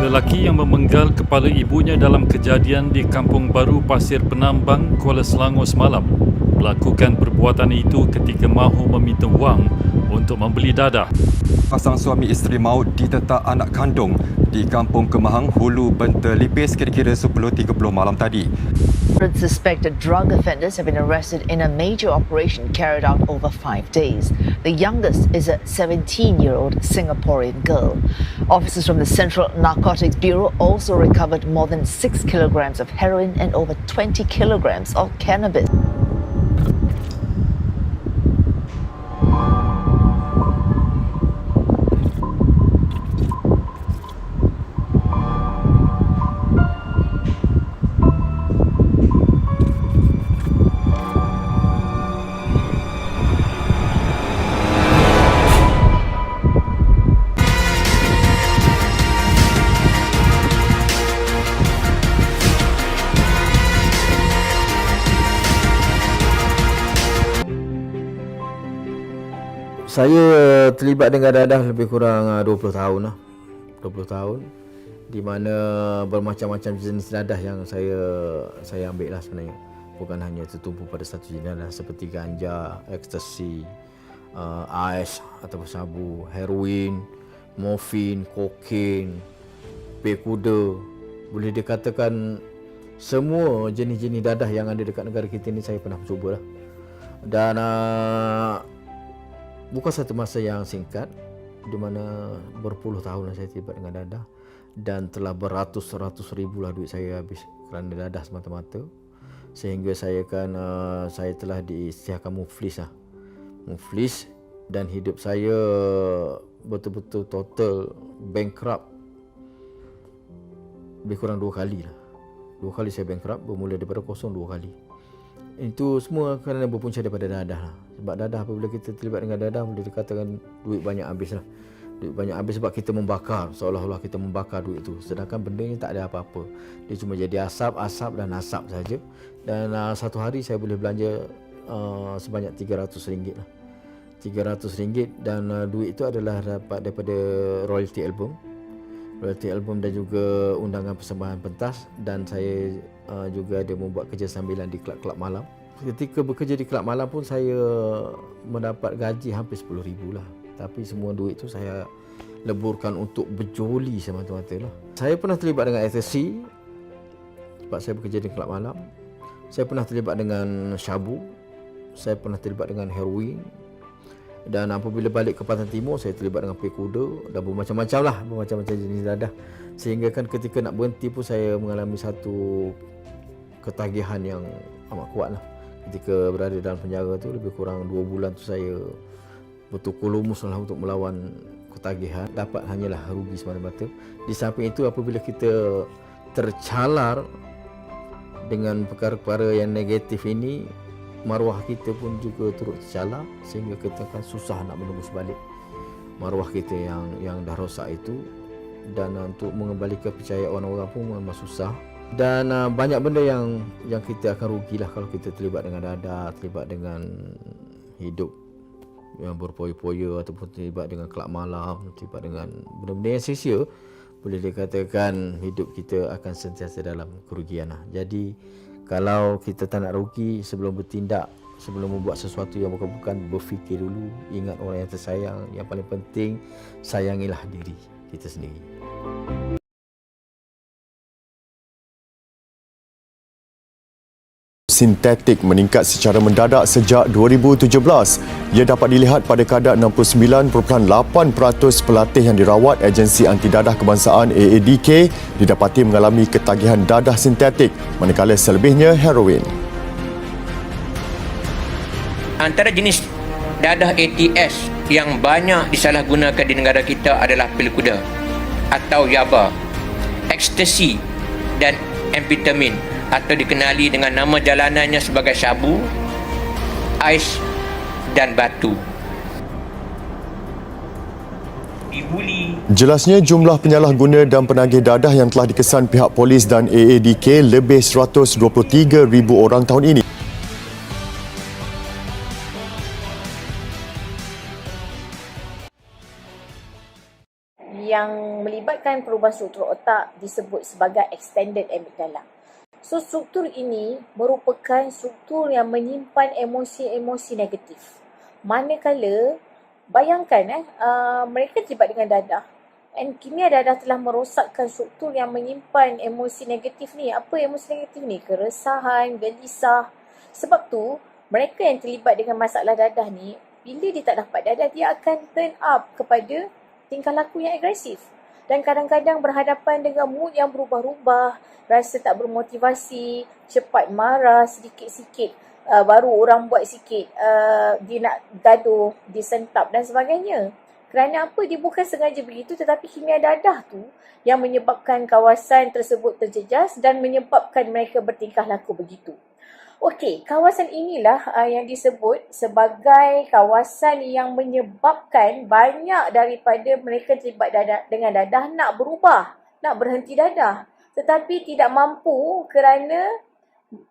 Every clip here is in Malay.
Lelaki yang memenggal kepala ibunya dalam kejadian di Kampung Baru Pasir Penambang, Kuala Selangor semalam melakukan perbuatan itu ketika mahu meminta wang untuk membeli dadah. Pasang suami isteri maut ditetak anak kandung di Kampung Kemahang, Hulu Benta Lipis kira-kira 10.30 malam tadi. Suspected drug offenders have been arrested in a major operation carried out over 5 days. The youngest is a 17-year-old Singaporean girl. Officers from the Central Narcotics Bureau also recovered more than 6 kilograms of heroin and over 20 kilograms of cannabis. Saya terlibat dengan dadah lebih kurang 20 tahun lah. 20 tahun di mana bermacam-macam jenis dadah yang saya ambil lah sebenarnya. Bukan hanya tertumpu pada satu jenis dadah seperti ganja, ekstasi, ais ataupun sabu, heroin, morfin, kokain, pil kuda. Boleh dikatakan semua jenis-jenis dadah yang ada dekat negara kita ni saya pernah mencuba lah. Dan bukan satu masa yang singkat di mana berpuluh tahun saya terlibat dengan dadah dan telah beratus-ratus ribu lah duit saya habis kerana dadah semata-mata, sehingga saya telah diisytiharkan muflis dan hidup saya betul-betul total bankrupt lebih kurang 2 kali lah. 2 kali saya bankrupt, bermula daripada kosong 2 kali. Itu semua kerana berpunca daripada dadah lah. Sebab dadah, apabila kita terlibat dengan dadah, boleh dikatakan duit banyak habis lah. Duit banyak habis sebab kita membakar, seolah-olah kita membakar duit itu. Sedangkan benda ni tak ada apa-apa. Dia cuma jadi asap dan asap saja. Dan satu hari saya boleh belanja sebanyak RM300 lah. RM300 dan duit itu adalah dapat daripada royalty album dan juga undangan persembahan pentas, dan saya juga ada membuat kerja sambilan di kelab-kelab malam. Ketika bekerja di kelab malam pun saya mendapat gaji hampir RM10,000 lah. Tapi semua duit itu saya leburkan untuk berjoli semata-mata lah. Saya pernah terlibat dengan ekstasi sebab saya bekerja di kelab malam. Saya pernah terlibat dengan syabu. Saya pernah terlibat dengan heroin. Dan apabila balik ke Pantai Timur, saya terlibat dengan pil kuda dan bermacam-macam jenis dadah. Sehingga kan ketika nak berhenti pun saya mengalami satu ketagihan yang amat kuat lah. Ketika berada dalam penjara tu lebih kurang 2 bulan tu saya betul lumus lah untuk melawan ketagihan. Dapat hanyalah rugi semata-mata. Di samping itu, apabila kita tercalar dengan perkara-perkara yang negatif ini, maruah kita pun juga turut tercalar, sehingga kita akan susah nak menembus balik maruah kita yang dah rosak itu. Dan untuk mengembalikan kepercayaan orang-orang pun memang susah. Dan banyak benda yang kita akan rugilah kalau kita terlibat dengan dadah, terlibat dengan hidup yang berpoya-poya, ataupun terlibat dengan kelab malam, terlibat dengan benda-benda yang sia-sia. Boleh dikatakan hidup kita akan sentiasa dalam kerugian lah. Jadi kalau kita tak nak rugi, sebelum bertindak, sebelum membuat sesuatu yang bukan-bukan, berfikir dulu, ingat orang yang tersayang. Yang paling penting, sayangilah diri kita sendiri. sintetik meningkat secara mendadak sejak 2017. Ia dapat dilihat pada kadar 69.8% pelatih yang dirawat agensi anti dadah kebangsaan AADK didapati mengalami ketagihan dadah sintetik, manakala selebihnya heroin. Antara jenis dadah ATS yang banyak disalahgunakan di negara kita adalah pil kuda atau yaba, ekstasi dan amfetamin atau dikenali dengan nama jalanannya sebagai sabu, ais dan batu. Jelasnya jumlah penyalahguna dan penagih dadah yang telah dikesan pihak polis dan AADK lebih 123,000 orang tahun ini. Yang melibatkan perubahan struktur otak disebut sebagai extended amygdala. So, struktur ini merupakan struktur yang menyimpan emosi-emosi negatif. Manakala, bayangkan mereka terlibat dengan dadah. Dan kimia dadah telah merosakkan struktur yang menyimpan emosi negatif ni. Apa emosi negatif ni? Keresahan, gelisah. Sebab tu, mereka yang terlibat dengan masalah dadah ni, bila dia tak dapat dadah, dia akan turn up kepada tingkah laku yang agresif dan kadang-kadang berhadapan dengan mood yang berubah-ubah, rasa tak bermotivasi, cepat marah sikit-sikit, baru orang buat sikit, dia nak gaduh, dia sentap dan sebagainya. Kerana apa? Dia bukan sengaja begitu, tetapi kimia dadah tu yang menyebabkan kawasan tersebut terjejas dan menyebabkan mereka bertingkah laku begitu. Okey, kawasan inilah yang disebut sebagai kawasan yang menyebabkan banyak daripada mereka terlibat dengan dadah nak berubah, nak berhenti dadah. Tetapi tidak mampu kerana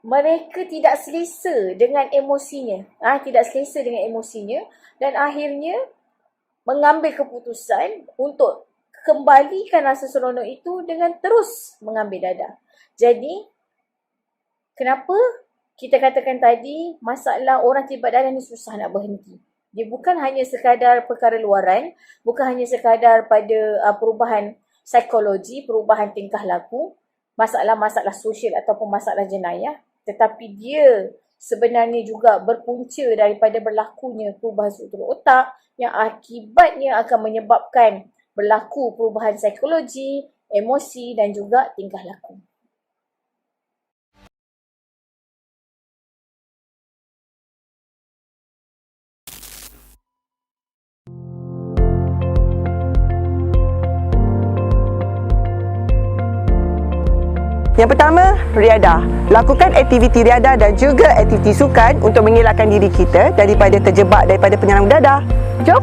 mereka tidak selesa dengan emosinya. Tidak selesa dengan emosinya dan akhirnya mengambil keputusan untuk kembalikan rasa seronok itu dengan terus mengambil dadah. Jadi, kenapa kita katakan tadi, masalah orang terlibat dadah ni susah nak berhenti. Dia bukan hanya sekadar perkara luaran, bukan hanya sekadar pada perubahan psikologi, perubahan tingkah laku, masalah-masalah sosial ataupun masalah jenayah, tetapi dia sebenarnya juga berpunca daripada berlakunya perubahan struktur otak yang akibatnya akan menyebabkan berlaku perubahan psikologi, emosi dan juga tingkah laku. Yang pertama, riadah. Lakukan aktiviti riadah dan juga aktiviti sukan untuk mengelakkan diri kita daripada terjebak daripada penyerang dadah. Jom.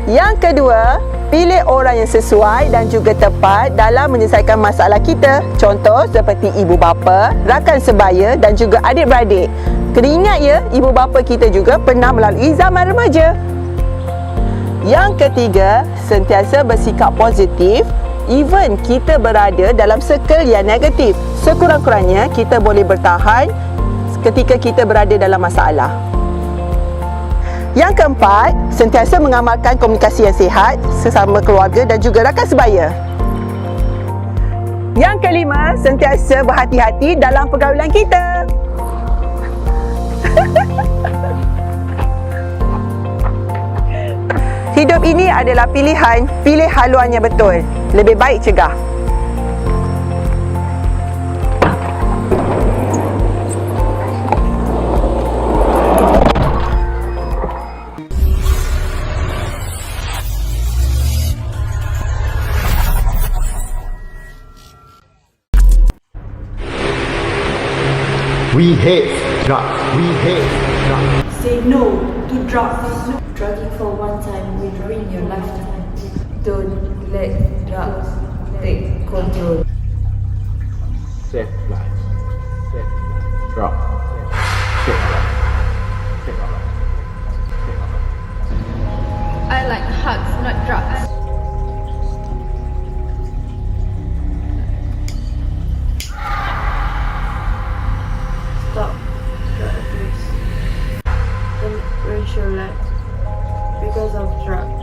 Yang kedua, pilih orang yang sesuai dan juga tepat dalam menyelesaikan masalah kita. Contoh seperti ibu bapa, rakan sebaya dan juga adik-beradik. Kena ingat ya, ibu bapa kita juga pernah melalui zaman remaja. Yang ketiga, sentiasa bersikap positif. Even kita berada dalam circle yang negatif, sekurang-kurangnya kita boleh bertahan ketika kita berada dalam masalah. Yang keempat, sentiasa mengamalkan komunikasi yang sihat sesama keluarga dan juga rakan sebaya. Yang kelima, sentiasa berhati-hati dalam pergaulan kita. Hidup ini adalah pilihan, pilih haluan yang betul. Lebih baik cegah. We hate drugs. We hate drugs. Say no to drugs. Drugging for one time will ruin your lifetime. Don't let drugs take control. Save life. Save life. Drug. Save life. Save life. I like hugs, not drugs. Stop drug abuse. Don't raise your life because of drugs.